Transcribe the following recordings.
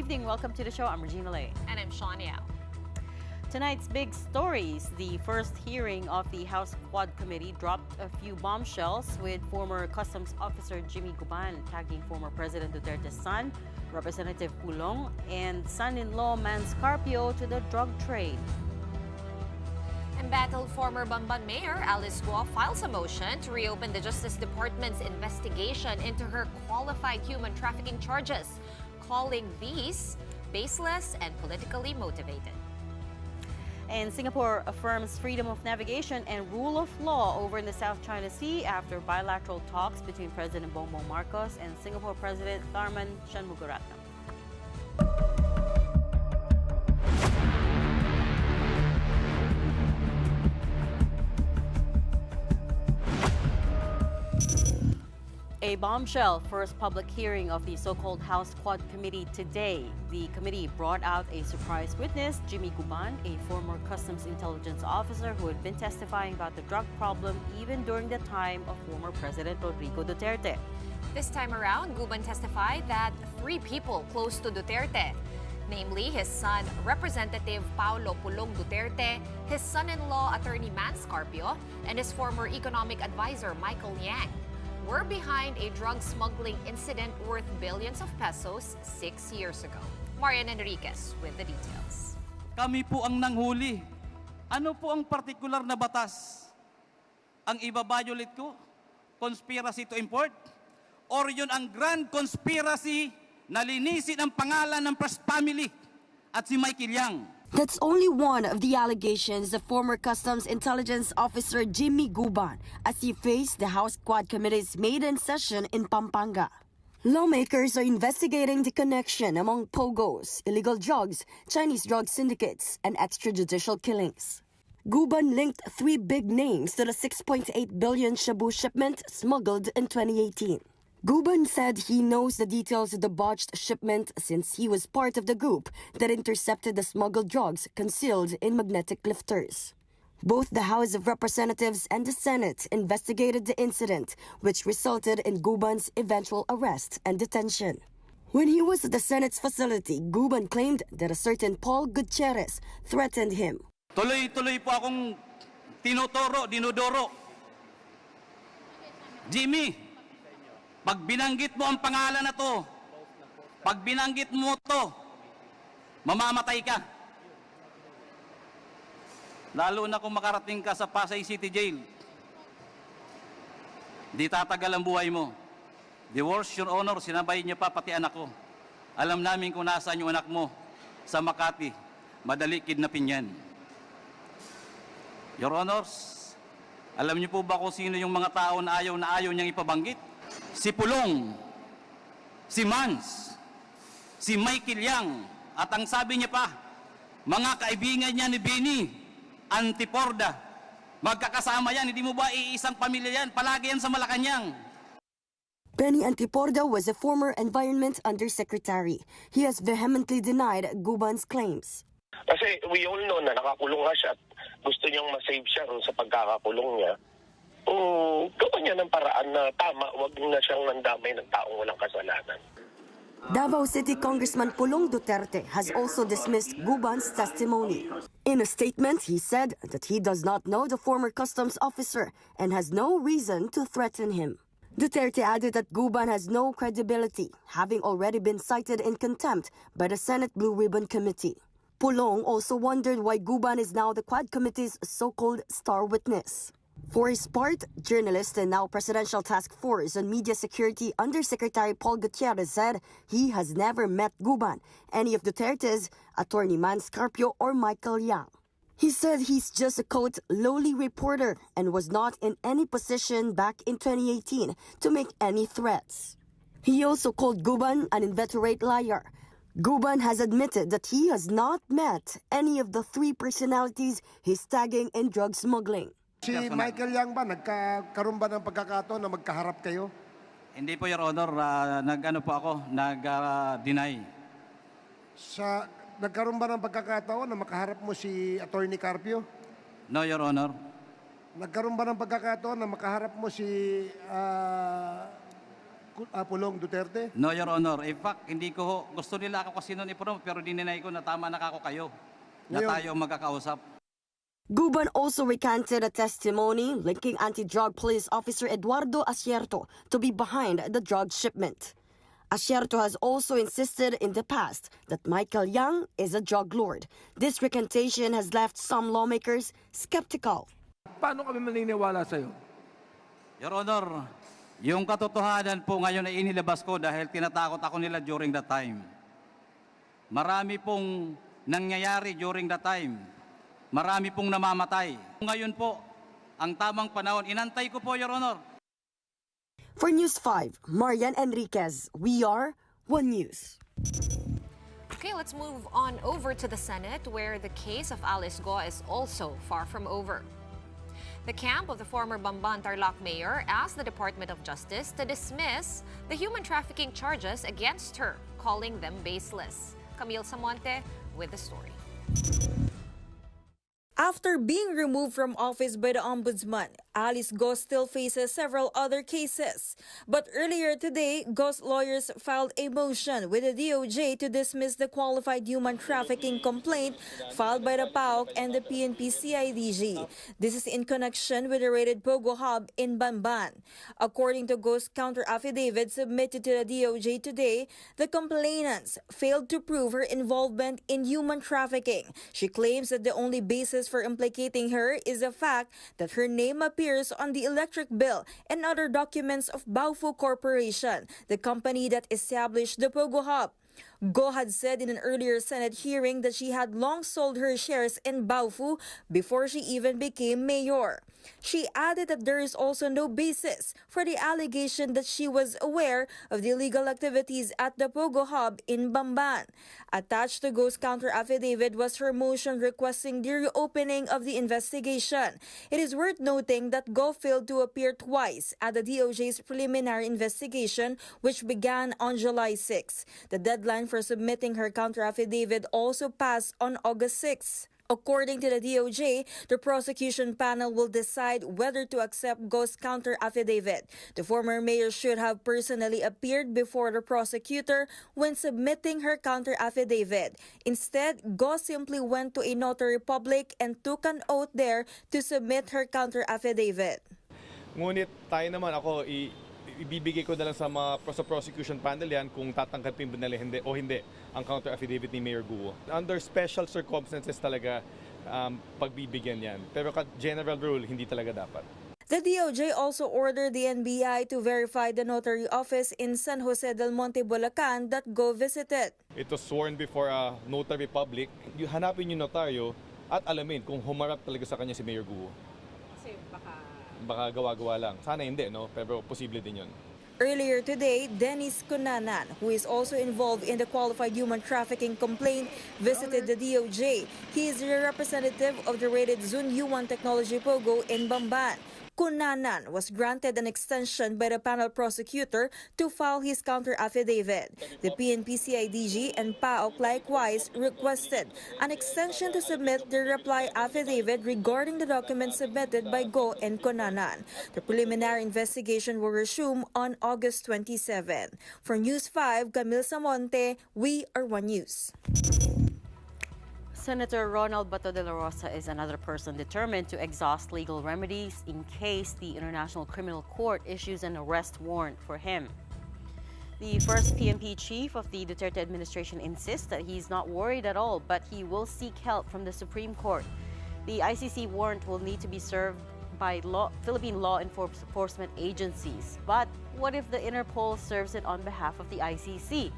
evening. Welcome to the show. I'm Regina Lay. And I'm Shawn Yao. Tonight's big stories. The first hearing of the House Quad Committee dropped a few bombshells with former Customs Officer Jimmy Guban tagging former President Duterte's son, Representative Pulong, and son-in-law Man Scarpio to the drug trade. Embattled former Bamban Mayor Alice Guo files a motion to reopen the Justice Department's investigation into her qualified human trafficking charges, calling these baseless and politically motivated. And Singapore affirms freedom of navigation and rule of law over in the South China Sea after bilateral talks between President Bongbong Marcos and Singapore President Tharman Shanmugaratnam. A bombshell first public hearing of the so-called House Quad Committee today. The committee brought out a surprise witness, Jimmy Guban, a former Customs Intelligence officer who had been testifying about the drug problem even during the time of former President Rodrigo Duterte. This time around, Guban testified that 3 people close to Duterte, namely his son, Representative Paulo Pulong Duterte, his son-in-law, Attorney Man Scarpio, and his former economic advisor, Michael Yang, were behind a drug smuggling incident worth billions of pesos 6 years ago. Marian Enriquez with the details. Kami po ang nanghuli. Ano po ang partikular na batas? Ang iba-violate ko? Conspiracy to import? Or yun ang grand conspiracy na linisin ang pangalan ng First Family at si Michael Yang? That's only one of the allegations of former Customs Intelligence Officer Jimmy Guban as he faced the House Quad Committee's maiden session in Pampanga. Lawmakers are investigating the connection among POGOs, illegal drugs, Chinese drug syndicates, and extrajudicial killings. Guban linked 3 big names to the 6.8 billion shabu shipment smuggled in 2018. Guban said he knows the details of the botched shipment since he was part of the group that intercepted the smuggled drugs concealed in magnetic lifters. Both the House of Representatives and the Senate investigated the incident, which resulted in Guban's eventual arrest and detention. When he was at the Senate's facility, Guban claimed that a certain Paul Gutierrez threatened him. Tuloy-tuloy po akong dinodoro. Jimmy, pag binanggit mo ang pangalan na to, pag binanggit mo to, mamamatay ka. Lalo na kung makarating ka sa Pasay City Jail. Di tatagal ang buhay mo. The worst, Your Honor, sinabay niyo pa pati anak ko. Alam namin kung nasaan yung anak mo. Sa Makati, madali kidnapin yan. Your Honors, alam niyo po ba kung sino yung mga tao na ayaw niyang ipabanggit? Si Pulong, si Mans, si Michael Yang, at ang sabi niya pa, mga kaibigan niya ni Bini, Antiporda, magkakasama yan, hindi mo ba iisang pamilya yan, palagi yan sa Malacanang. Benny Antiporda was a former Environment Undersecretary. He has vehemently denied Guban's claims. Kasi we all know na nakakulong nga siya at gusto niyang ma-save siya sa pagkakakulong niya. Gawa niya ng paraan na tama, wag na siyang nandamay ng taong walang kasalanan. Davao City Congressman Pulong Duterte has also dismissed Guban's testimony. In a statement, he said that he does not know the former customs officer and has no reason to threaten him. Duterte added that Guban has no credibility, having already been cited in contempt by the Senate Blue Ribbon Committee. Pulong also wondered why Guban is now the Quad Committee's so-called star witness. For his part, journalist and now Presidential Task Force on Media Security Undersecretary Paul Gutierrez said he has never met Guban, any of Duterte's, Attorney Man Scarpio or Michael Yang. He said he's just a, quote, lowly reporter and was not in any position back in 2018 to make any threats. He also called Guban an inveterate liar. Guban has admitted that he has not met any of the 3 personalities he's tagging in drug smuggling. Si Michael Yang ba, nagkaroon ba ng pagkakataon na magkaharap kayo? Hindi po, Your Honor, nag-deny. Nagkaroon ba ng pagkakataon na makaharap mo si Attorney Carpio? No, Your Honor. Nagkaroon ba ng pagkakataon na makaharap mo si Pulong Duterte? No, Your Honor. In fact, hindi ko ho, gusto nila ako kasi noon i-promote pero dininay ko na tama na ako kayo. Na Ngayon. tayo ang magkakausap. Guban also recanted a testimony linking anti-drug police officer Eduardo Asierto to be behind the drug shipment. Asierto has also insisted in the past that Michael Yang is a drug lord. This recantation has left some lawmakers skeptical. Paano kami maniniwala sa'yo? Your Honor, yung katotohanan po ngayon ay inilabas ko dahil tinatakot ako nila during that time. Marami pong nangyayari during that time. Marami pong namamatay. Ngayon po, ang tamang panahon, inantay ko po, Your Honor. For News 5, Marian Enriquez, we are One News. Okay, let's move on over to the Senate, where the case of Alice Go is also far from over. The camp of the former Bamban Tarlac mayor asked the Department of Justice to dismiss the human trafficking charges against her, calling them baseless. Camille Samonte with the story. After being removed from office by the Ombudsman, Alice Go still faces several other cases. But earlier today, Go's lawyers filed a motion with the DOJ to dismiss the qualified human trafficking complaint filed by the PAOK and the PNP CIDG. This is in connection with the raided Pogo Hub in Bamban. According to Go's counter-affidavit submitted to the DOJ today, the complainants failed to prove her involvement in human trafficking. She claims that the only basis for implicating her is the fact that her name appears on the electric bill and other documents of Baofu Corporation, the company that established the Pogo Hub. Go had said in an earlier Senate hearing that she had long sold her shares in Baofu before she even became mayor. She added that there is also no basis for the allegation that she was aware of the illegal activities at the Pogo Hub in Bamban. Attached to Go's counter-affidavit was her motion requesting the reopening of the investigation. It is worth noting that Go failed to appear twice at the DOJ's preliminary investigation, which began on July 6. The deadline for submitting her counter-affidavit also passed on August 6. According to the DOJ, the prosecution panel will decide whether to accept Go's counter-affidavit. The former mayor should have personally appeared before the prosecutor when submitting her counter-affidavit. Instead, Go simply went to a notary public and took an oath there to submit her counter-affidavit. Ngunit tayo naman ibibigay ko na lang sa prosecution panel yan kung tatanggapin ba nila hindi o hindi ang counter-affidavit ni Mayor Guo. Under special circumstances talaga pagbibigyan yan. Pero general rule, hindi talaga dapat. The DOJ also ordered the NBI to verify the notary office in San Jose del Monte, Bulacan that Go visited. Ito sworn before a notary public. Hanapin yung notaryo at alamin kung humarap talaga sa kanya si Mayor Guo. Kasi baka gawa-gawa lang. Sana hindi, no? Pero posible din yun. Earlier today, Dennis Cunanan, who is also involved in the qualified human trafficking complaint, visited the DOJ. He is the representative of the raided Zun Yuan Technology Pogo in Bamban. Cunanan was granted an extension by the panel prosecutor to file his counter-affidavit. The PNP CIDG and PAOK likewise requested an extension to submit their reply affidavit regarding the documents submitted by Go and Cunanan. The preliminary investigation will resume on August 27. For News 5, Camille Samonte, we are One News. Senator Ronald Bato Dela Rosa is another person determined to exhaust legal remedies in case the International Criminal Court issues an arrest warrant for him. The first PNP chief of the Duterte administration insists that he's not worried at all, but he will seek help from the Supreme Court. The ICC warrant will need to be served by Philippine law enforcement agencies. But what if the Interpol serves it on behalf of the ICC?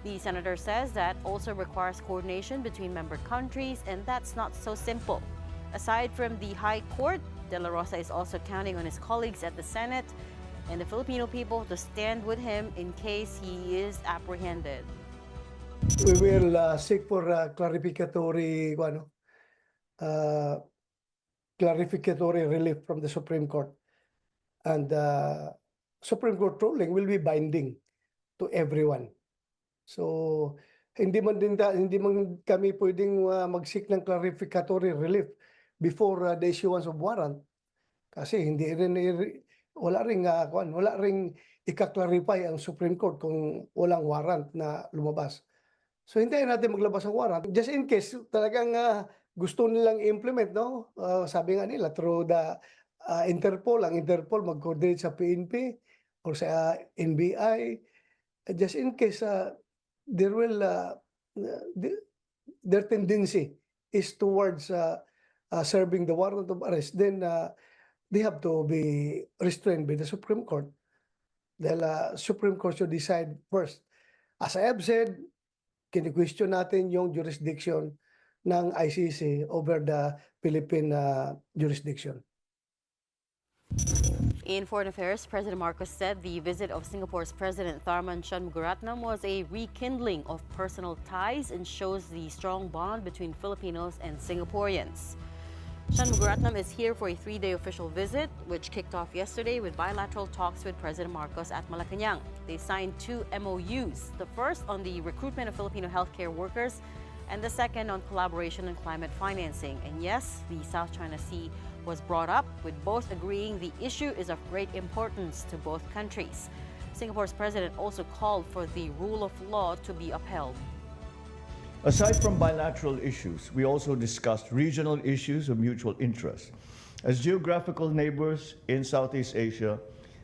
The senator says that also requires coordination between member countries, and that's not so simple. Aside from the High Court, De La Rosa is also counting on his colleagues at the Senate and the Filipino people to stand with him in case he is apprehended. We will seek for clarificatory relief from the Supreme Court. And Supreme Court ruling will be binding to everyone. So hindi man kami pwedeng mag-seek ng clarificatory relief before the issuance of warrant kasi hindi rin wala ring ika-clarify ang Supreme Court kung walang warrant na lumabas. So hintayin natin maglabas ng warrant just in case talagang gusto nilang i-implement, no? Sabi nga nila through the Interpol, ang Interpol mag-coordinate sa PNP or sa NBI, just in case there will their tendency is towards serving the warrant of arrest, then they have to be restrained by the Supreme Court. Dahil Supreme Court should decide first. As I have said, kini-question natin yung jurisdiction ng ICC over the Philippine jurisdiction. In foreign affairs, President Marcos said the visit of Singapore's President Tharman Shanmugaratnam was a rekindling of personal ties and shows the strong bond between Filipinos and Singaporeans. Shanmugaratnam is here for a 3-day official visit, which kicked off yesterday with bilateral talks with President Marcos at Malacanang. They signed 2 MOUs, the first on the recruitment of Filipino healthcare workers and the second on collaboration and climate financing. And yes, the South China Sea was brought up, with both agreeing the issue is of great importance to both countries. Singapore's president also called for the rule of law to be upheld. Aside from bilateral issues, we also discussed regional issues of mutual interest. As geographical neighbors in Southeast Asia,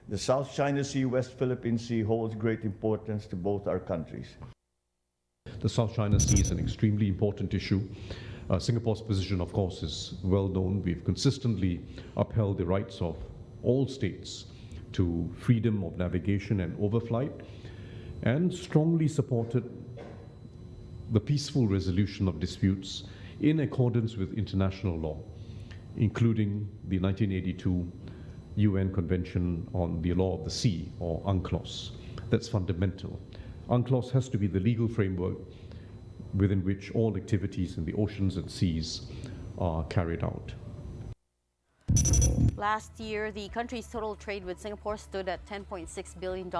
the South China Sea, West Philippine Sea holds great importance to both our countries. The South China Sea is an extremely important issue. Singapore's position, of course, is well known. We've consistently upheld the rights of all states to freedom of navigation and overflight, and strongly supported the peaceful resolution of disputes in accordance with international law, including the 1982 UN Convention on the Law of the Sea, or UNCLOS. That's fundamental. UNCLOS has to be the legal framework within which all activities in the oceans and seas are carried out. Last year, the country's total trade with Singapore stood at $10.6 billion,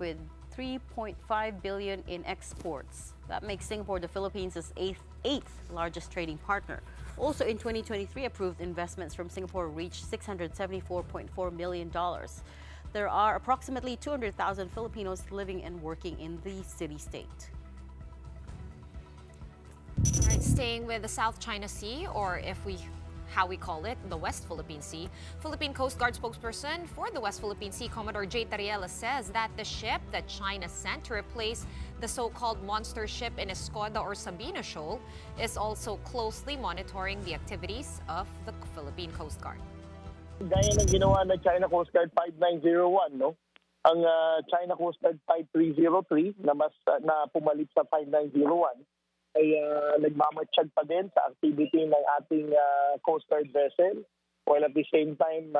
with $3.5 billion in exports. That makes Singapore the Philippines' eighth largest trading partner. Also in 2023, approved investments from Singapore reached $674.4 million. There are approximately 200,000 Filipinos living and working in the city-state. All right, staying with the South China Sea, or how we call it, the West Philippine Sea. Philippine Coast Guard spokesperson for the West Philippine Sea, Commodore J. Tariela, says that the ship that China sent to replace the so-called monster ship in Escoda or Sabina Shoal is also closely monitoring the activities of the Philippine Coast Guard. Gaya ng ginawa ng China Coast Guard 5901, no? Ang China Coast Guard 5303 na pumalit sa 5901 ay nagmamatsyag pa din sa activity ng ating Coast Guard vessel. While at the same time,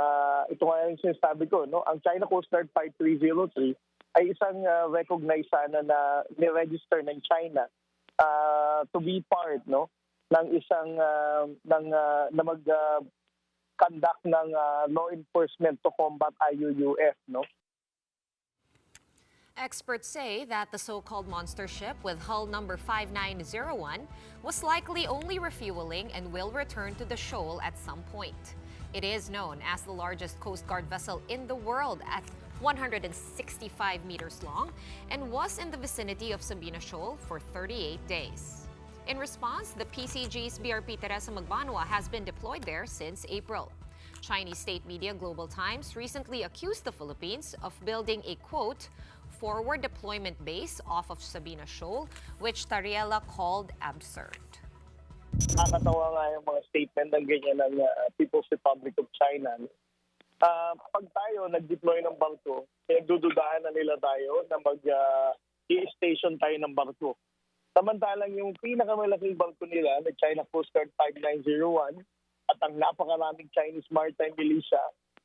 ito nga yung sinasabi ko, no? Ang China Coast Guard 5303 ay isang recognized sana na ni-register ng China to be part, no, ng isang na mag-conduct ng law enforcement to combat IUUF, no? Experts say that the so-called monster ship with hull number 5901 was likely only refueling and will return to the shoal at some point. It is known as the largest Coast Guard vessel in the world at 165 meters long and was in the vicinity of Sabina Shoal for 38 days. In response, the PCG's BRP Teresa Magbanua has been deployed there since April. Chinese state media Global Times recently accused the Philippines of building a, quote, forward deployment base off of Sabina Shoal, which Tariela called absurd. Nakakatawa nga yung mga statement ng ganyan ng People's Republic of China. Pag tayo nag-deploy ng barko, dududahan na nila tayo na mag-i-station tayo ng barko. Samantalang yung pinakamalaking barko nila, na China Coast Guard 5901, at ang napakaraming Chinese maritime militia,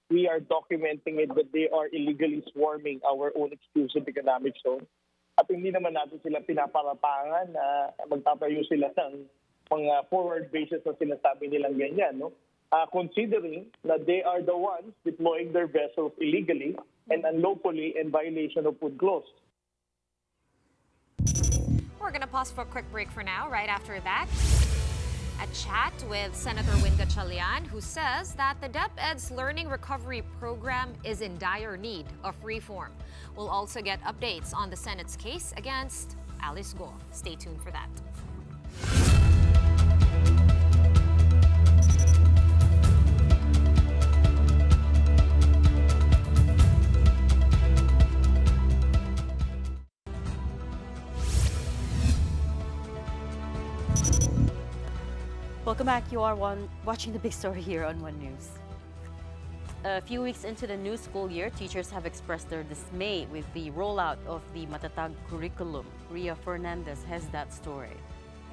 we are documenting it that they are illegally swarming our own exclusive economic zone. At hindi naman natin sila pinaparapangan na magtatayo sila ng mga forward bases na sinasabi nilang ganyan, no? Considering that they are the ones deploying their vessels illegally and unlawfully in violation of UNCLOS. We're going to pause for a quick break for now. Right after that, A chat with Senator Win Gatchalian, who says that the DepEd's Learning Recovery Program is in dire need of reform. We'll also get updates on the Senate's case against Alice Go. Stay tuned for that. Welcome back. You are watching the big story here on One News. A few weeks into the new school year, teachers have expressed their dismay with the rollout of the Matatag Curriculum. Ria Fernandez has that story.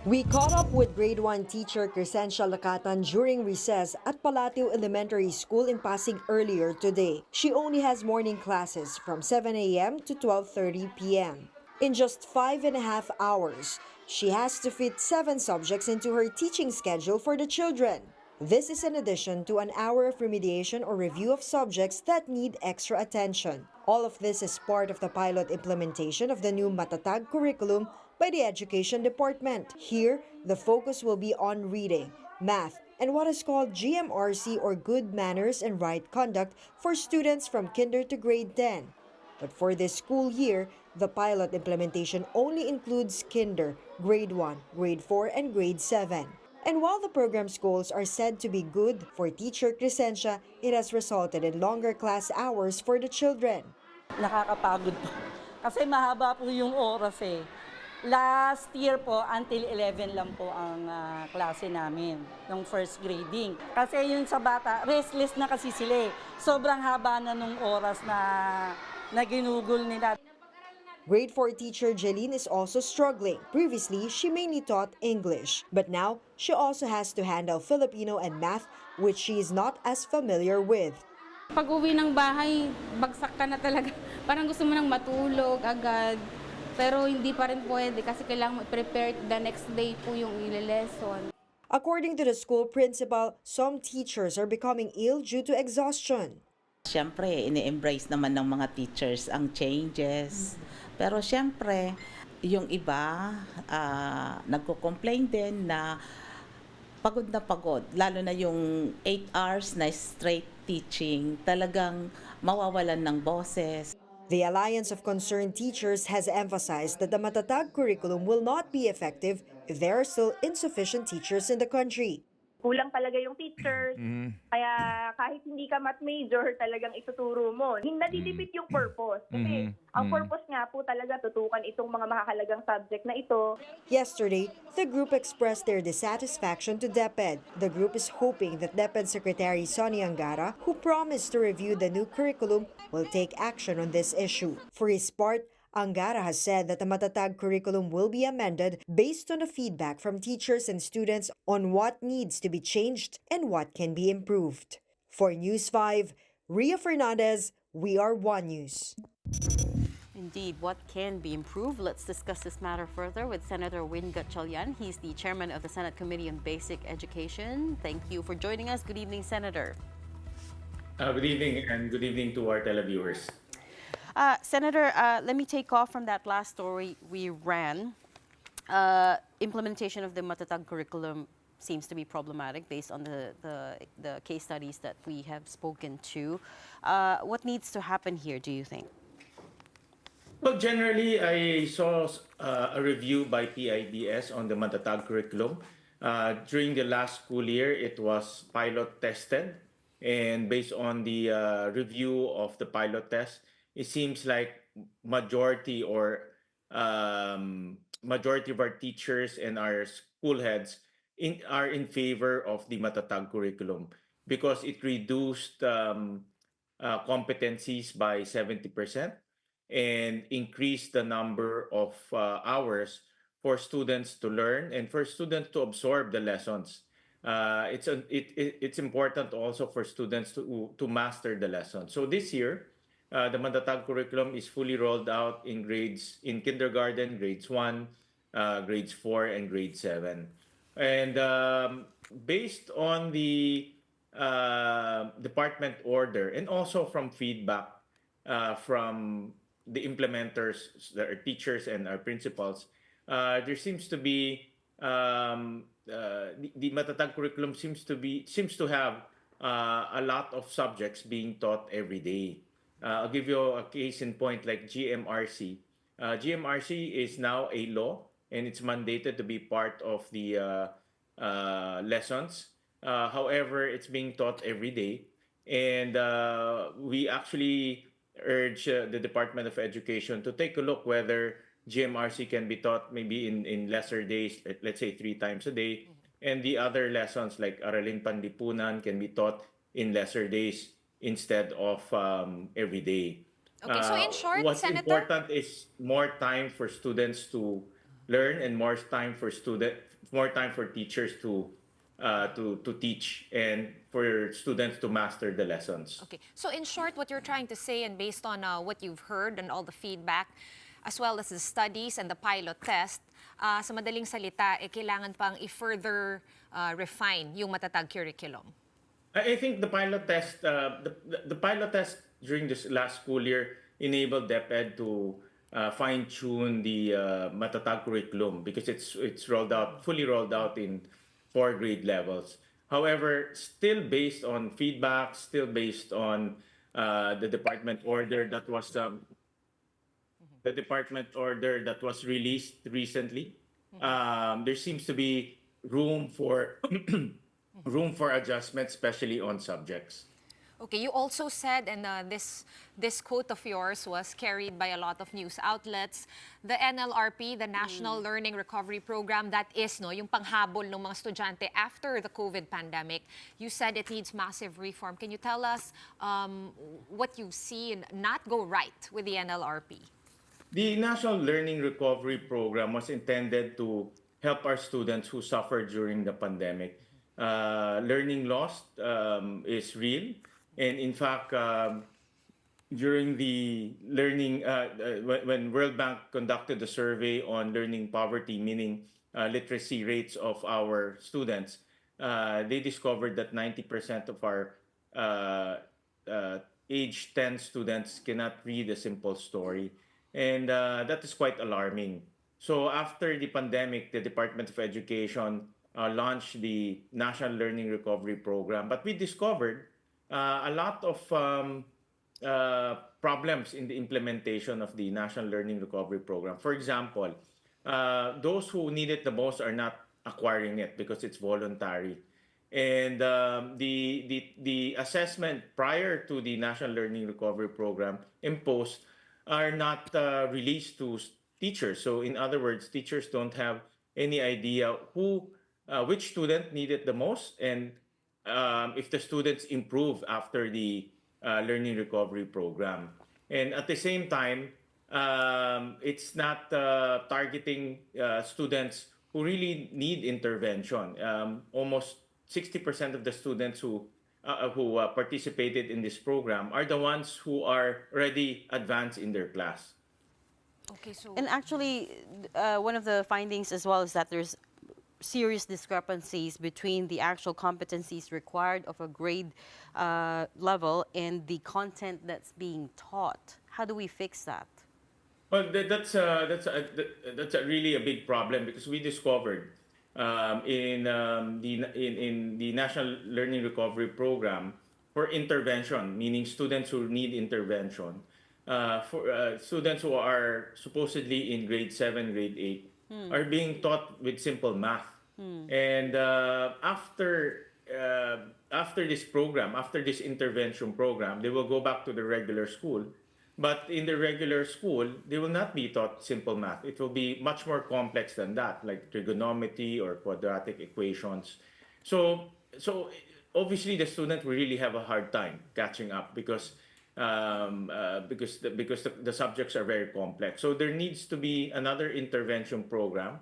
We caught up with grade 1 teacher Crescencia Lakatan during recess at Palatio Elementary School in Pasig earlier today. She only has morning classes from 7 a.m. to 12:30 p.m. In just 5.5 hours, she has to fit 7 subjects into her teaching schedule for the children. This is in addition to an hour of remediation or review of subjects that need extra attention. All of this is part of the pilot implementation of the new Matatag Curriculum by the Education Department. Here, the focus will be on reading, math, and what is called GMRC or Good Manners and Right Conduct for students from kinder to grade 10. But for this school year, the pilot implementation only includes kinder, grade 1, grade 4, and grade 7. And while the program's goals are said to be good for teacher Crescencia, it has resulted in longer class hours for the children. Nakakapagod po. Kasi mahaba po yung oras eh. Last year po, until 11 lang po ang klase namin, ng first grading. Kasi yung sa bata, restless na kasi sila eh. Sobrang haba na nung oras na ginugol nila. Grade 4 teacher Jeline is also struggling. Previously, she mainly taught English, but now she also has to handle Filipino and math, which she is not as familiar with. Pag uwi ng bahay, bagsak ka na talaga. Parang gusto mo nang matulog agad. Pero hindi pa rin pwede kasi kailangan prepare the next day po yung ile-lesson. According to the school principal, some teachers are becoming ill due to exhaustion. Siyempre, ini-embrace naman ng mga teachers ang changes. Pero siyempre, yung iba, nagko-complain din na pagod, lalo na yung 8 hours na straight teaching, talagang mawawalan ng boses. The Alliance of Concerned Teachers has emphasized that the Matatag curriculum will not be effective if there are still insufficient teachers in the country. Kulang talaga yung teachers, kaya kahit hindi ka math major, talagang ituturo mo. Hindi nadidipit yung purpose. Kasi ang purpose nga po talaga tutukan itong mga makakalagang subject na ito. Yesterday, the group expressed their dissatisfaction to DepEd. The group is hoping that DepEd Secretary Sonny Angara, who promised to review the new curriculum, will take action on this issue. For his part, Angara has said that the Matatag curriculum will be amended based on the feedback from teachers and students on what needs to be changed and what can be improved. For News 5, Ria Fernandez, we are One News. Indeed, what can be improved? Let's discuss this matter further with Senator Win Gatchalian. He's the chairman of the Senate Committee on Basic Education. Thank you for joining us. Good evening, Senator. Good evening, and good evening to our televiewers. Senator, let me take off from that last story we ran. Implementation of the Matatag curriculum seems to be problematic based on the case studies that we have spoken to. What needs to happen here, do you think? Well, generally, I saw a review by PIDS on the Matatag curriculum. During the last school year, it was pilot tested. And based on the review of the pilot test, it seems like majority of our teachers and our school heads are in favor of the Matatag curriculum because it reduced competencies by 70% and increased the number of hours for students to learn and for students to absorb the lessons. It's important also for students to master the lesson. So this year, the Matatag curriculum is fully rolled out in kindergarten, grades 1, grades 4, and grade 7. And based on the department order and also from feedback from the implementers, our teachers and our principals, there seems to be the Matatag curriculum seems to have a lot of subjects being taught every day. I'll give you a case in point like GMRC. GMRC is now a law and it's mandated to be part of the lessons. However, it's being taught every day, and we actually urge the Department of Education to take a look whether GMRC can be taught maybe in lesser days, let's say 3 times a day, and the other lessons like Aralin Panlipunan can be taught in lesser days instead of every day. Okay, so in short, What's Senator, important is more time for students to learn and more time for teachers to teach and for students to master the lessons. okay. So in short, what you're trying to say, and based on what you've heard and all the feedback, as well as the studies and the pilot test, sa madaling salita, kailangan pang i-further refine yung Matatag Curriculum. I think the pilot test, the pilot test during this last school year enabled DepEd to fine-tune the Matatag curriculum because it's fully rolled out in 4 grade levels. However, still based on feedback, still based on the department order that was released recently. There seems to be room for room for adjustment, especially on subjects. Okay, you also said, and this quote of yours was carried by a lot of news outlets, the NLRP, the National Learning Recovery Program, that is yung panghabol ng mga estudyante after the COVID pandemic. You said it needs massive reform. Can you tell us what you've seen not go right with the NLRP? The National Learning Recovery Program was intended to help our students who suffered during the pandemic. Learning loss is real. And in fact, during the learning, when World Bank conducted the survey on learning poverty, meaning literacy rates of our students, they discovered that 90% of our age 10 students cannot read a simple story. And that is quite alarming. So after the pandemic, the Department of Education launched the National Learning Recovery Program. But we discovered a lot of problems in the implementation of the National Learning Recovery Program. For example, those who need it the most are not acquiring it because it's voluntary. And the assessment prior to the National Learning Recovery Program imposed are not released to teachers. So in other words, teachers don't have any idea which student needed the most and if the students improve after the learning recovery program. And at the same time, it's not targeting students who really need intervention. Almost 60% of the students who participated in this program are the ones who are already advanced in their class. Okay, so And actually, one of the findings as well is that there's serious discrepancies between the actual competencies required of a grade level and the content that's being taught. How do we fix that? Well, that's a really a big problem because we discovered in the National Learning Recovery Program for intervention, meaning students who need intervention, for students who are supposedly in grade 7, grade 8, are being taught with simple math. And after this program, after this intervention program, they will go back to the regular school. But in the regular school, they will not be taught simple math. It will be much more complex than that, like trigonometry or quadratic equations. So obviously the student will really have a hard time catching up because the subjects are very complex. So there needs to be another intervention program,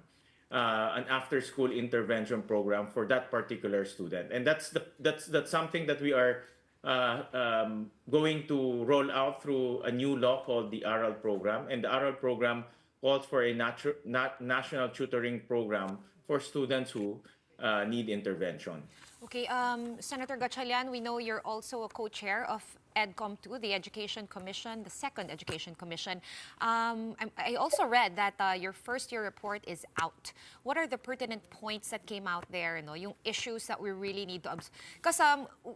an after-school intervention program for that particular student, and that's something that we are going to roll out through a new law called the ARAL program, and the ARAL program calls for a national tutoring program for students who need intervention. Okay, Senator Gatchalian, we know you're also a co-chair of EDCOM 2, the Education Commission, the second Education Commission. I also read that your first-year report is out. What are the pertinent points that came out there, yung issues that we really need to observe? Because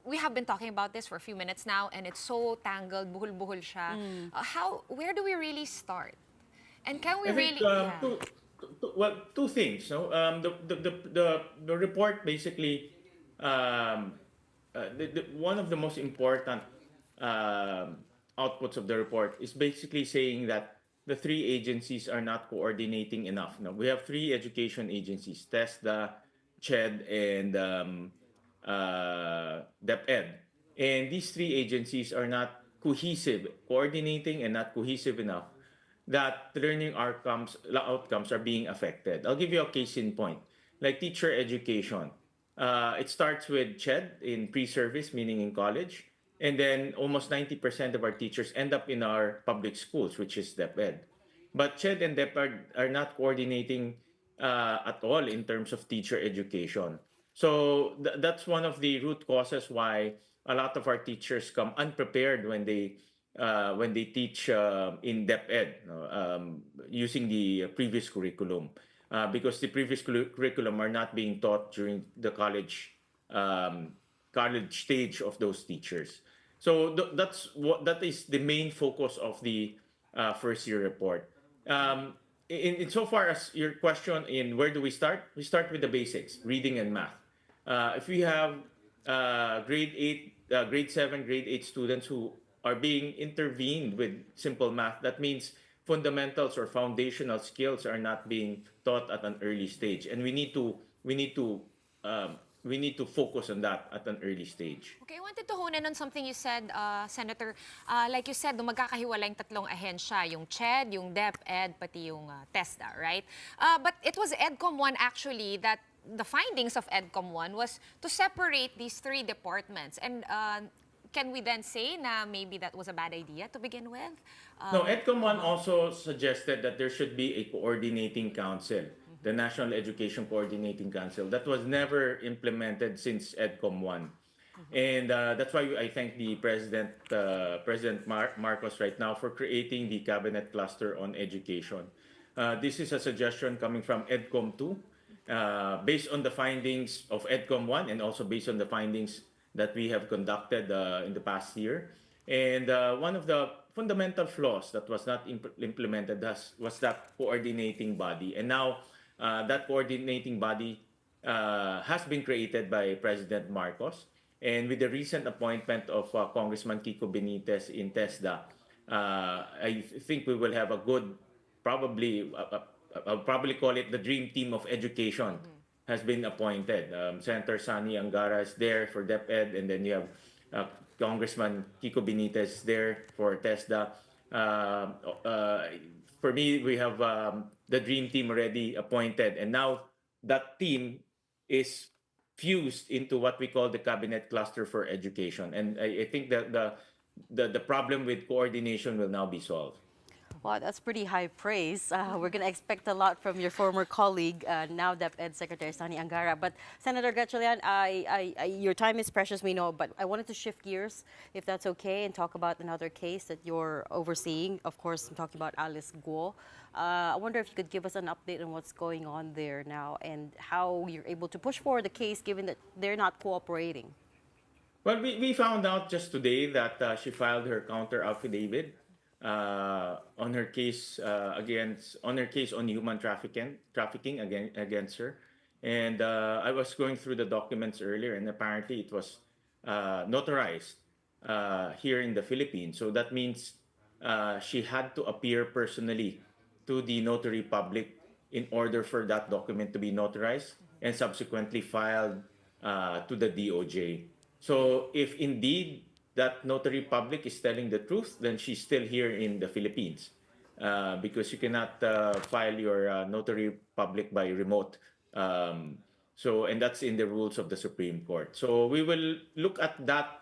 we have been talking about this for a few minutes now, and it's so tangled, buhol-buhol siya. Where do we really start? And can we really... Two things. No? The report basically, one of the most important outputs of the report is basically saying that the three agencies are not coordinating enough. No? We have three education agencies, TESDA, CHED, and DepEd. And these three agencies are not coordinating and not cohesive enough that learning outcomes are being affected. I'll give you a case in point, like teacher education. It starts with CHED in pre-service, meaning in college, and then almost 90% of our teachers end up in our public schools, which is DepEd. But CHED and DepEd are not coordinating at all in terms of teacher education. So that's one of the root causes why a lot of our teachers come unprepared when they teach in DepEd using the previous curriculum, because the previous curriculum are not being taught during the college stage of those teachers. So that is the main focus of the first year report. In so far as your question in where do we start with the basics, reading and math. If we have grade 7, grade 8 students who are being intervened with simple math, that means fundamentals or foundational skills are not being taught at an early stage, and we need to focus on that at an early stage. Okay, I wanted to hone in on something you said, Senator. Like you said, magkakahiwalay yung tatlong ahensya, yung CHED, yung DepEd, pati yung TESDA, right? But it was EDCOM 1 actually that the findings of EDCOM 1 was to separate these three departments. And can we then say na maybe that was a bad idea to begin with? No, EDCOM 1 also suggested that there should be a coordinating council, the National Education Coordinating Council. That was never implemented since EDCOM 1. And that's why I thank the President Marcos right now for creating the Cabinet Cluster on Education. This is a suggestion coming from EDCOM 2, based on the findings of EDCOM 1 and also based on the findings that we have conducted in the past year. And one of the fundamental flaws that was not implemented was that coordinating body. And now that coordinating body has been created by President Marcos. And with the recent appointment of Congressman Kiko Benitez in TESDA, I think we will have a good, I'll probably call it the dream team of education has been appointed. Senator Sani Angara is there for DepEd, and then you have Congressman Kiko Benitez there for TESDA. For me, we have the dream team already appointed, and now that team is fused into what we call the Cabinet Cluster for Education. And I think that the problem with coordination will now be solved. Wow, that's pretty high praise. We're going to expect a lot from your former colleague, now DepEd Secretary Sani Angara. But Senator Gatchalian, your time is precious, we know, but I wanted to shift gears, if that's okay, and talk about another case that you're overseeing. Of course, I'm talking about Alice Guo. I wonder if you could give us an update on what's going on there now and how you're able to push forward the case given that they're not cooperating. Well, we found out just today that she filed her counter affidavit on her case on human trafficking against her, and I was going through the documents earlier, and apparently it was notarized here in the Philippines. So that means she had to appear personally to the notary public in order for that document to be notarized and subsequently filed to the DOJ. So if indeed that notary public is telling the truth, then she's still here in the Philippines, because you cannot file your notary public by remote. And that's in the rules of the Supreme Court. So we will look at that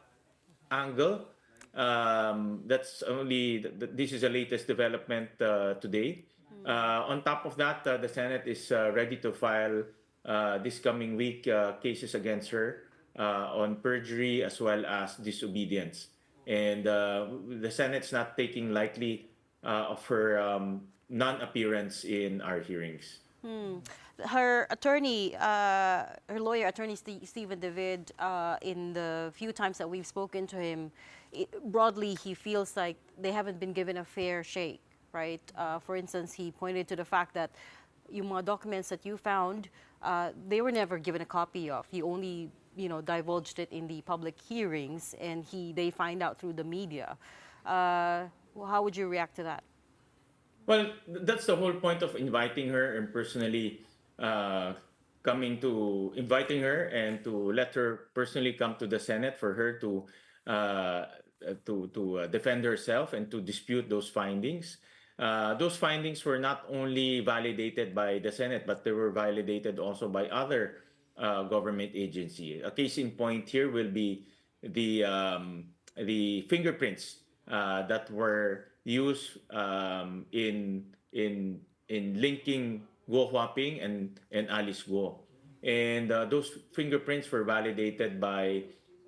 angle. That's only, this is the latest development today. On top of that, the Senate is ready to file this coming week cases against her on perjury as well as disobedience. And the Senate's not taking lightly of her non-appearance in our hearings. Her attorney, her lawyer, attorney Stephen David, in the few times that we've spoken to him, broadly he feels like they haven't been given a fair shake, right? For instance, he pointed to the fact that yung mga documents that you found, they were never given a copy of. He only, divulged it in the public hearings, and they find out through the media. How would you react to that? Well, that's the whole point of inviting her and personally inviting her and to let her personally come to the Senate for her to defend herself and to dispute those findings. Those findings were not only validated by the Senate, but they were validated also by other government agency. A case in point here will be the fingerprints that were used in linking Guo Huaping and Alice Guo. And those fingerprints were validated by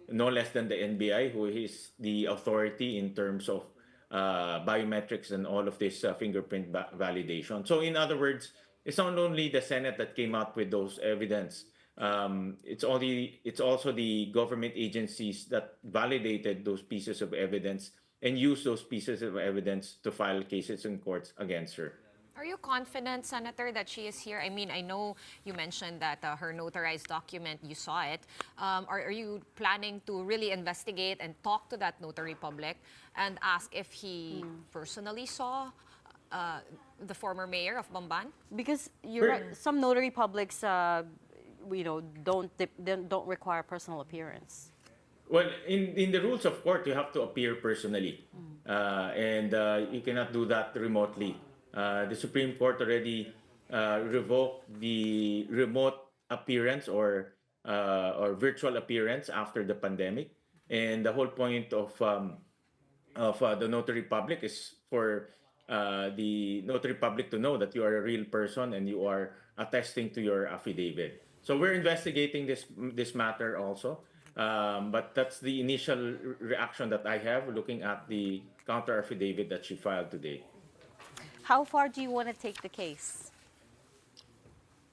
no less than the NBI, who is the authority in terms of biometrics and all of this fingerprint validation. So in other words, it's not only the Senate that came out with those evidence. It's also the government agencies that validated those pieces of evidence and used those pieces of evidence to file cases in courts against her. Are you confident, Senator, that she is here? I mean, I know you mentioned that her notarized document, you saw it. Are you planning to really investigate and talk to that notary public and ask if he personally saw the former mayor of Bamban? Because some notary publics, don't require personal appearance. Well, in the rules of court, you have to appear personally, and you cannot do that remotely. The Supreme Court already revoked the remote appearance or virtual appearance after the pandemic, and the whole point of the notary public is for the notary public to know that you are a real person and you are attesting to your affidavit. So we're investigating this matter also. But that's the initial reaction that I have looking at the counter affidavit that she filed today. How far do you want to take the case?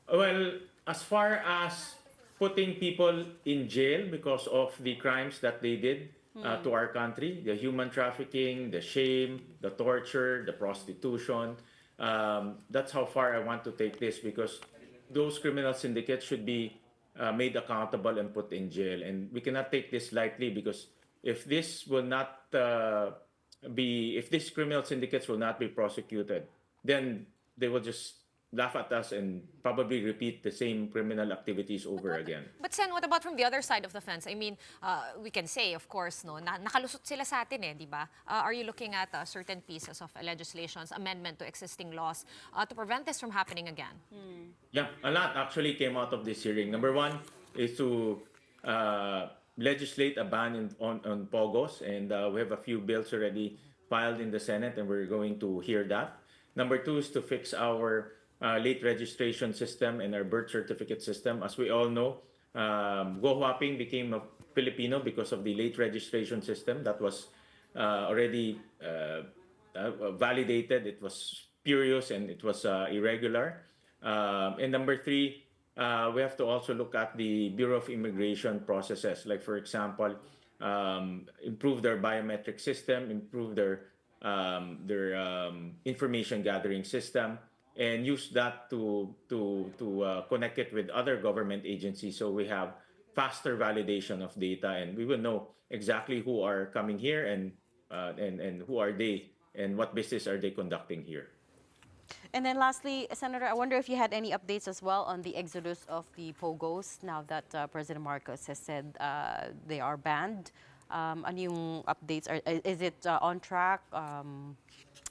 Well, as far as putting people in jail because of the crimes that they did to our country, the human trafficking, the shame, the torture, the prostitution, that's how far I want to take this, because those criminal syndicates should be made accountable and put in jail. And we cannot take this lightly, because if this will not if these criminal syndicates will not be prosecuted, then they will just laugh at us and probably repeat the same criminal activities over again. But Sen, what about from the other side of the fence? I mean, we can say, of course, nakalusot sila sa atin di ba? Are you looking at certain pieces of legislations, amendment to existing laws to prevent this from happening again? Yeah, a lot actually came out of this hearing. Number one is to legislate a ban on POGOs, and we have a few bills already filed in the Senate, and we're going to hear that. Number two is to fix our late registration system and our birth certificate system. As we all know, Guo Huaping became a Filipino because of the late registration system that was already validated. It was spurious and it was irregular. And number three, we have to also look at the Bureau of Immigration processes. Like, for example, improve their biometric system, improve their information gathering system, and use that to connect it with other government agencies, so we have faster validation of data, and we will know exactly who are coming here and who are they and what business are they conducting here. And then lastly, Senator, I wonder if you had any updates as well on the exodus of the POGOs now that President Marcos has said they are banned. Ano yung updates? Is it on track?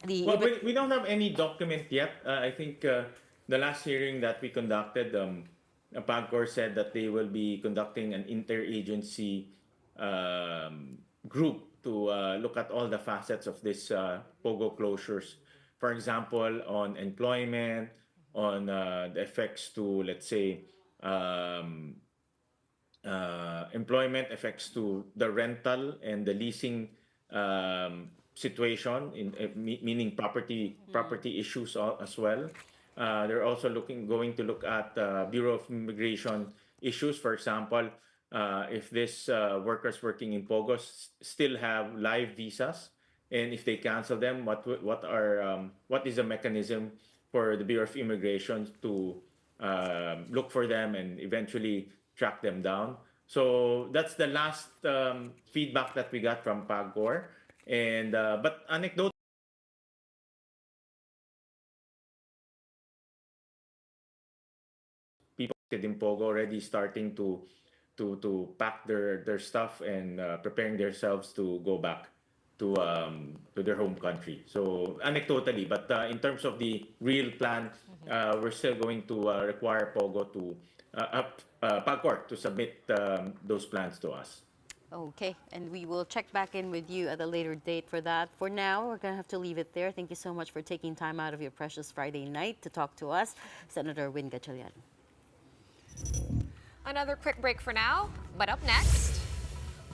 We don't have any document yet. I think the last hearing that we conducted, PAGCOR said that they will be conducting an interagency group to look at all the facets of this POGO closures. For example, on employment, on the effects to, let's say, um, employment effects to the rental and the leasing situation, meaning property issues as well. They're also going to look at Bureau of Immigration issues. For example, if these workers working in Pogos still have live visas, and if they cancel them, what is the mechanism for the Bureau of Immigration to look for them and eventually track them down. So that's the last feedback that we got from PAGCOR. And but anecdotal, people in Pogo already starting to pack their stuff and preparing themselves to go back to their home country. So anecdotally, but in terms of the real plan, we're still going to require Pogo to PAGCOR to submit those plans to us. Okay, and we will check back in with you at a later date for that. For now, we're going to have to leave it there. Thank you so much for taking time out of your precious Friday night to talk to us, Senator Win Gatchalian. Another quick break for now, but up next,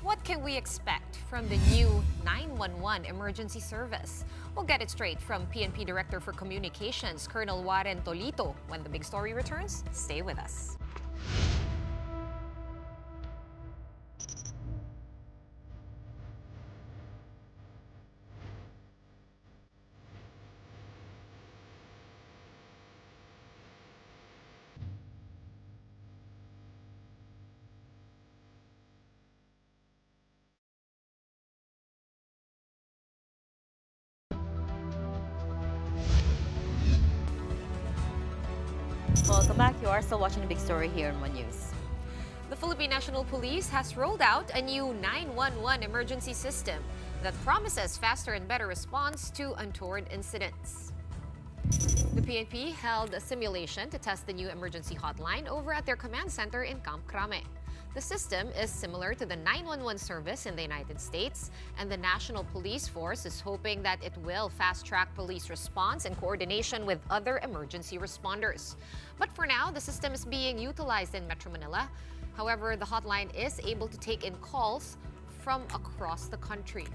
what can we expect from the new 911 emergency service? We'll get it straight from PNP Director for Communications, Colonel Warren Tolito. When the big story returns, stay with us. Welcome back. You are still watching the big story here on One News. The Philippine National Police has rolled out a new 911 emergency system that promises faster and better response to untoward incidents. The PNP held a simulation to test the new emergency hotline over at their command center in Camp Crame. The system is similar to the 911 service in the United States, and the National Police Force is hoping that it will fast-track police response and coordination with other emergency responders. But for now, the system is being utilized in Metro Manila. However, the hotline is able to take in calls from across the country.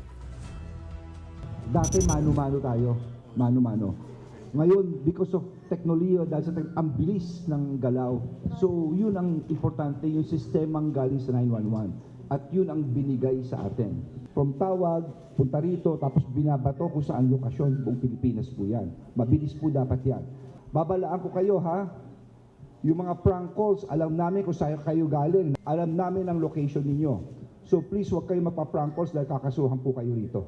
Dati mano-mano tayo, mano-mano. Ngayon, because of technology, dahil sa ang bilis ng galaw. So, yun ang importante, yung sistemang galing sa 911. At yun ang binigay sa atin. From tawag, punta rito, tapos binabato kung saan lokasyon, buong Pilipinas po yan. Mabilis po dapat yan. Babalaan ko kayo, ha? Yung mga prank calls, alam namin kung saan kayo galing. Alam namin ang location ninyo. So, please, huwag kayo magpa-prank calls dahil kakasuhan po kayo rito.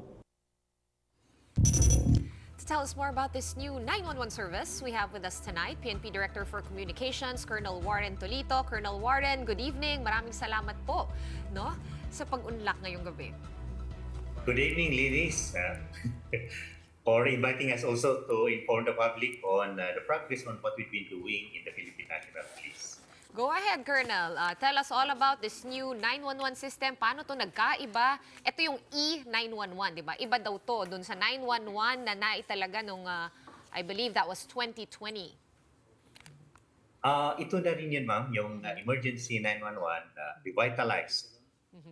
To tell us more about this new 911 service, we have with us tonight PNP Director for Communications, Colonel Warren Tolito. Colonel Warren, good evening. Maraming salamat po sa pag-unlak ngayong gabi. Good evening, ladies. For inviting us also to inform the public on the progress on what we've been doing in the Philippine National Police. Go ahead, Colonel. Tell us all about this new 911 system. Paano to nagkaiba? Ito yung E911, di ba? Iba daw to dun sa 911 na naitalaga nung, I believe that was 2020. Ito na rin yun, ma'am, yung emergency 911 revitalized.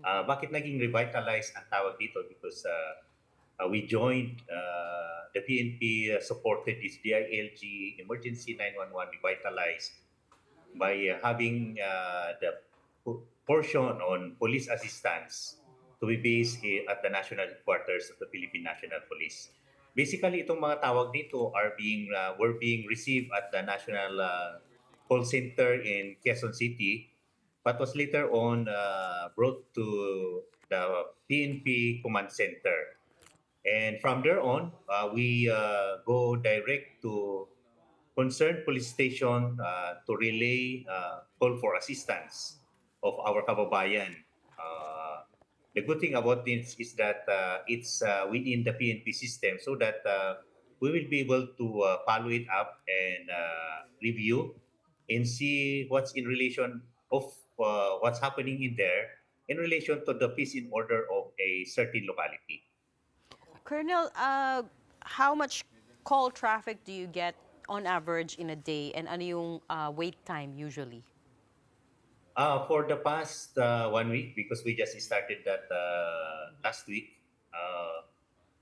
Bakit naging revitalized ang tawag dito? Because we joined, the PNP supported this DILG emergency 911 revitalized by having the portion on police assistance to be based at the national headquarters of the Philippine National Police. Basically, itong mga tawag dito were being received at the National Call Center in Quezon City, but was later on brought to the PNP Command Center. And from there on, we go direct to concerned police station to relay call for assistance of our kababayan. The good thing about this is that it's within the PNP system so that we will be able to follow it up and review and see what's in relation of what's happening in there in relation to the peace and order of a certain locality. Colonel, how much call traffic do you get on average in a day, and ano yung wait time usually? For the past 1 week, because we just started that last week,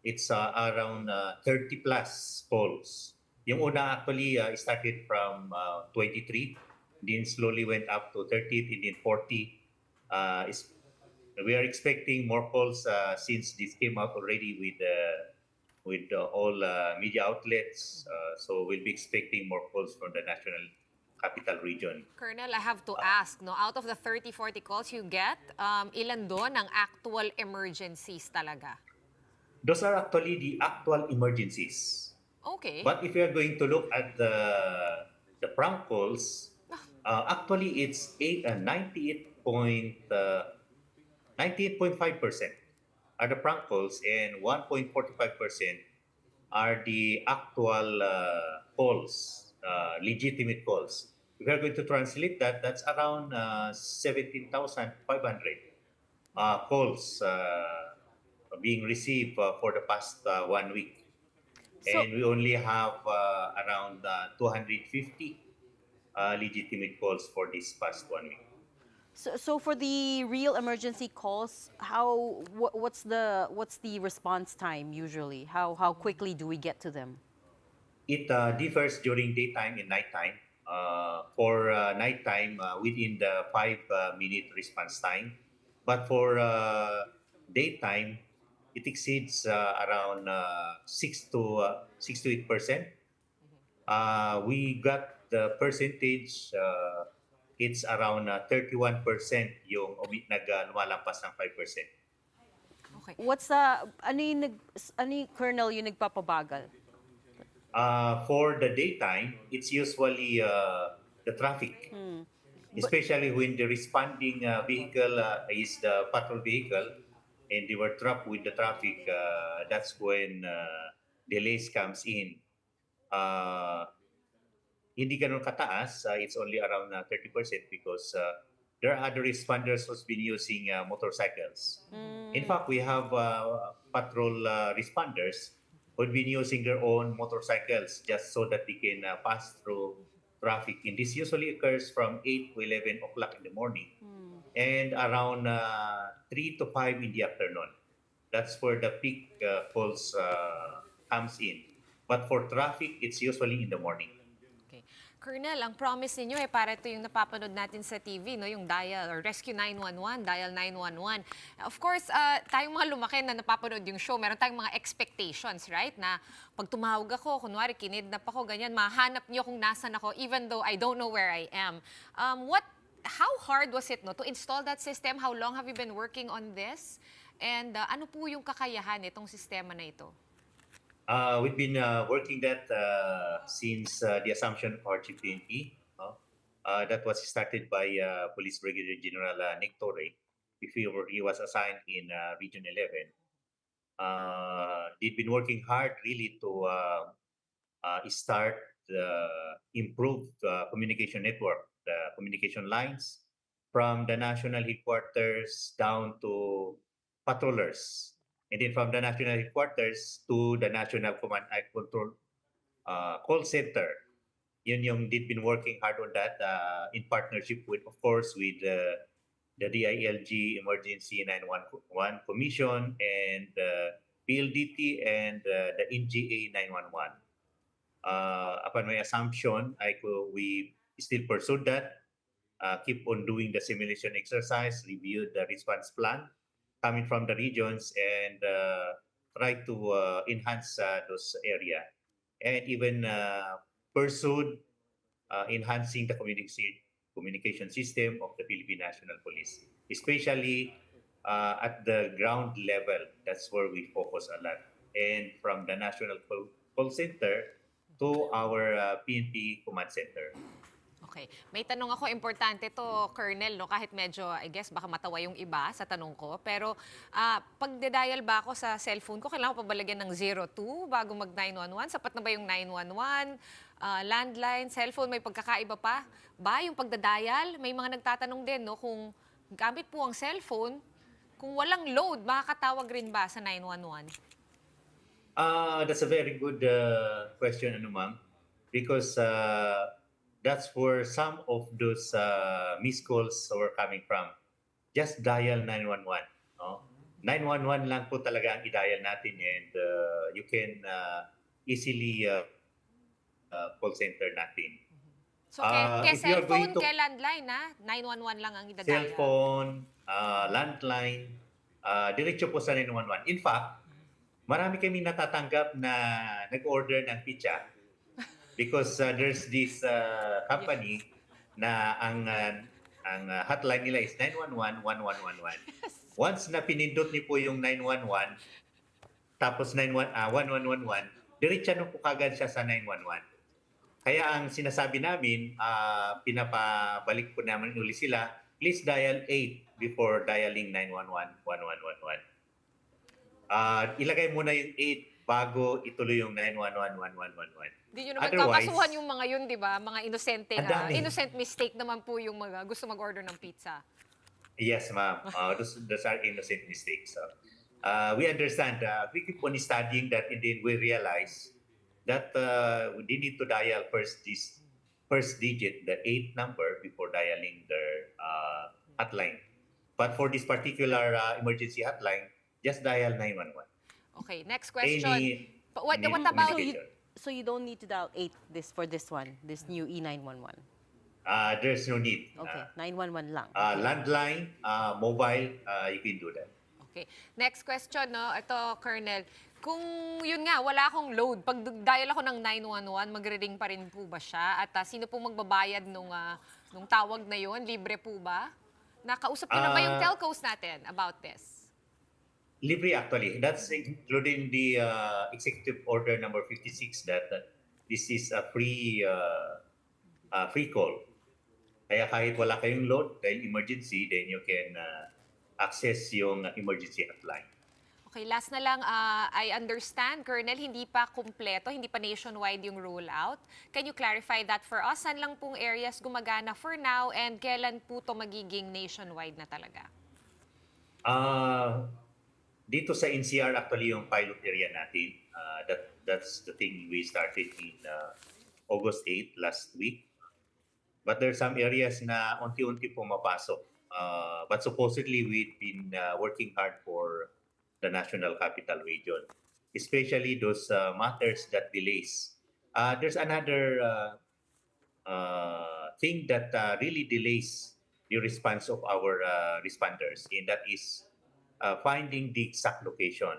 it's around 30 plus polls. Yung una actually started from 23, then slowly went up to 30, and then 40. We are expecting more polls since this came out already with all media outlets. So we'll be expecting more polls from the national capital region. Colonel, I have to ask, no, out of the 30, 40 calls you get, ilan doon ang actual emergencies talaga? Those are actually the actual emergencies. Okay. But if you are going to look at the prank calls, actually it's 98.5% are the prank calls, and 1.45% are the actual calls, legitimate calls. If we are going to translate that, that's around 17,500 calls being received for the past 1 week. And we only have around 250 legitimate calls for this past 1 week. So for the real emergency calls, what's the response time usually? How quickly do we get to them? It differs during daytime and nighttime. For nighttime, within the 5-minute response time. But for daytime, it exceeds around 6 to 8%. We got the percentage, it's around 31% yung lumalampas ng 5%. Okay. Ano yung Colonel yung nagpapabagal? For the daytime, it's usually the traffic. Especially when the responding vehicle is the patrol vehicle and they were trapped with the traffic, that's when delays comes in. Hindi ganun kataas, it's only around 30% because there are other responders who's been using motorcycles. In fact, we have patrol responders who've been using their own motorcycles just so that they can pass through traffic. And this usually occurs from 8 to 11 o'clock in the morning and around 3 to 5 in the afternoon. That's where the peak calls comes in. But for traffic, it's usually in the morning. Colonel, ang promise ninyo para ito yung napapanood natin sa TV, no, yung dial or Rescue 911, dial 911. Of course, tayong mga lumaki na napapanood yung show, meron tayong mga expectations, right? Na pag tumawag ako, kunwari kinidnap ako, ganyan, mahanap niyo kung nasan ako even though I don't know where I am. How hard was it, no, to install that system? How long have you been working on this? And ano po yung kakayahan nitong sistema na ito? We've been working that since the assumption of our PNP. That was started by Police Brigadier General Nick Torre before he was assigned in Region 11. They've been working hard really to start the improved communication network, the communication lines from the national headquarters down to patrollers. And then from the national headquarters to the National Command and Control call center. Yun yung they've been working hard on that in partnership with, of course, with the DILG Emergency 911 Commission and PLDT and the NGA 911. Upon my assumption, we still pursued that, keep on doing the simulation exercise, review the response plan coming from the regions and try to enhance those area and even pursued enhancing the communication system of the Philippine National Police, especially at the ground level. That's where we focus a lot. And from the National Call Center to our PNP Command Center. Okay. May tanong ako, importante to, Colonel, no? Kahit medyo, I guess, baka matawa yung iba sa tanong ko. Pero pag dial ba ako sa cellphone ko, kailangan ko pabalagyan ng 02 bago mag-911? Sapat na ba yung 911? Landline, cellphone, may pagkakaiba pa? Ba yung pagdadial? May mga nagtatanong din, no? Kung gamit po ang cellphone, kung walang load, makakatawag rin ba sa 911? That's a very good question, ma'am. Because that's where some of those missed calls were coming from. Just dial 911. No? 911 lang po talaga ang i-dial natin, and you can easily call center natin. So, kay If you are going cellphone, to kay landline, 911 lang ang idadaya. cellphone, landline, diretso po sa 911. In fact, marami kami natatanggap na nag-order ng pizza because there's this company na ang hotline nila is 911-1111. Once na pinindot niyo po yung 911, tapos 1111, diretso na po kagad siya sa 911. Kaya ang sinasabi namin, pinapabalik po namin uli sila, please dial 8 before dialing 911-1111. Ilagay muna yung 8 bago ituloy yung 911-1111. Di nyo naman kakasuhan yung mga yun, di ba? Mga innocent mistake naman po yung gusto mag-order ng pizza. Yes, ma'am. Those are innocent mistakes. We understand. We keep on studying that, and then we realize that we need to dial first digit, the 8 number, before dialing their hotline. But for this particular emergency hotline, just dial 911. Okay, next question. What about So you don't need to dial 8 for this one, this new E911? There's no need. Okay, 911 lang. Landline, mobile, you can do that. Okay. Next question, no? Ito, Colonel. Kung yun nga, wala akong load, pag dial ako ng 911, magre-ring pa rin po ba siya? At sino po magbabayad nung tawag na yun? Libre po ba? Nakausap niyo na ba yung telcos natin about this? Libre actually. That's including the Executive Order number 56 that this is a free call. Kaya kahit wala kayong load dahil emergency, then you can access yung emergency hotline. Okay, last na lang, I understand, Colonel, hindi pa kumpleto, hindi pa nationwide yung rollout. Can you clarify that for us? Saan lang pong areas gumagana for now and kailan po to magiging nationwide na talaga? Dito sa NCR actually yung pilot area natin. That's the thing we started in August 8 last week. But there are some areas na unti-unti pumapasok. But supposedly we've been working hard for the National Capital Region, especially those matters that delays. There's another thing that really delays the response of our responders, and that is finding the exact location.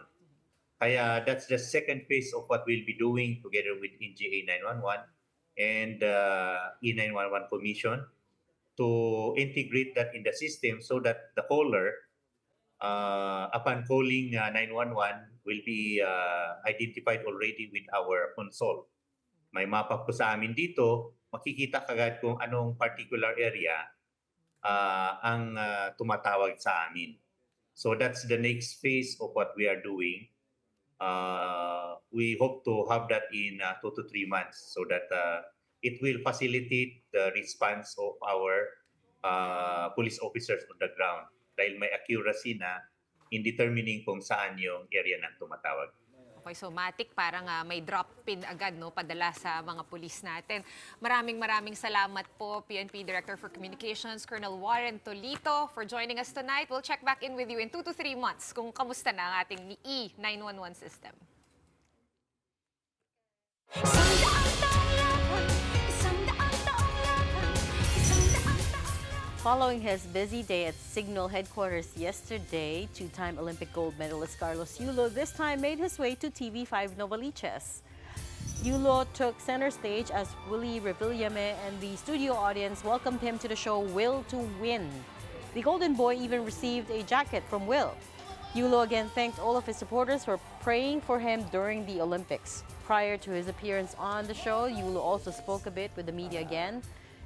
Kaya that's the second phase of what we'll be doing together with NGA 911 and E911 Commission to integrate that in the system so that the caller, upon calling 911, will be identified already with our console. May mapa po sa amin dito, makikita kagad kung anong particular area ang tumatawag sa amin. So that's the next phase of what we are doing. We hope to have that in 2 to 3 months so that it will facilitate the response of our police officers on the ground dahil may accuracy na in determining kung saan yung area na tumatawag. Okay, so Matic, parang may drop pin agad, no, padala sa mga pulis natin. Maraming salamat po, PNP Director for Communications, Colonel Warren Tolito, for joining us tonight. We'll check back in with you in 2 to 3 months kung kamusta na ang ating E911 system. Following his busy day at Signal headquarters yesterday, two-time Olympic gold medalist Carlos Yulo this time made his way to TV5 Novaliches. Yulo took center stage as Willie Revillame and the studio audience welcomed him to the show Will to Win. The Golden Boy even received a jacket from Will. Yulo again thanked all of his supporters for praying for him during the Olympics. Prior to his appearance on the show, Yulo also spoke a bit with the media again.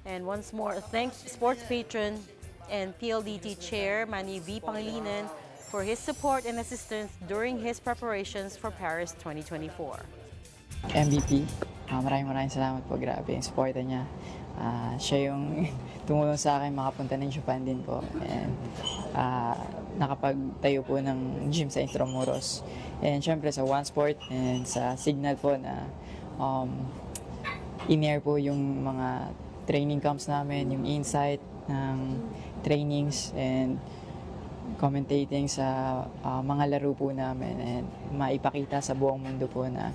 And once more, thanked sports patron and PLDT chair Manny V. Pangilinan for his support and assistance during his preparations for Paris 2024. MVP, maraming salamat po. Grabe yung supporta niya. Siya yung tumulong sa akin makapunta ng Japan din po. And nakapagtayo po ng gym sa Intramuros. And syempre sa One Sport and sa Signal po na in-air po yung mga training camps namin, yung insight ng trainings and commentating sa mga laro po namin and maipakita sa buong mundo po na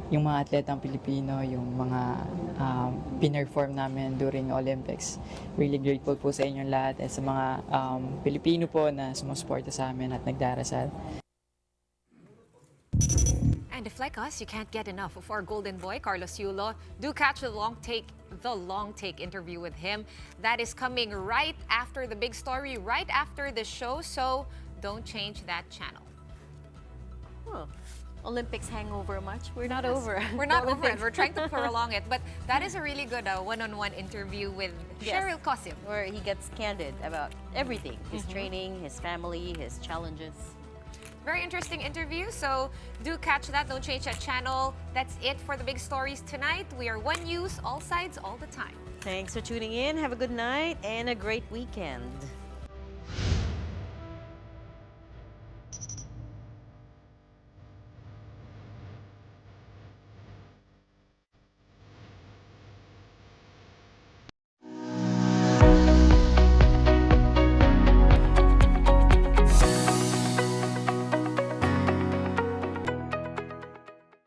yung mga atletang Pilipino, yung mga pinerform namin during Olympics. Really grateful po sa inyong lahat at sa mga Pilipino po na sumusuporta sa amin at nagdarasal. And if like us, you can't get enough of our golden boy, Carlos Yulo, do catch the long take interview with him. That is coming right after the big story, right after the show, so don't change that channel. Oh. Olympics hangover much? We're not over. We're not over it. We're trying to prolong it. But that is a really good one-on-one interview with Cheryl Cosim. Where he gets candid about everything. His training, his family, his challenges. Very interesting interview. So do catch that. Don't change that channel. That's it for the big stories tonight. We are One News, all sides, all the time. Thanks for tuning in. Have a good night and a great weekend.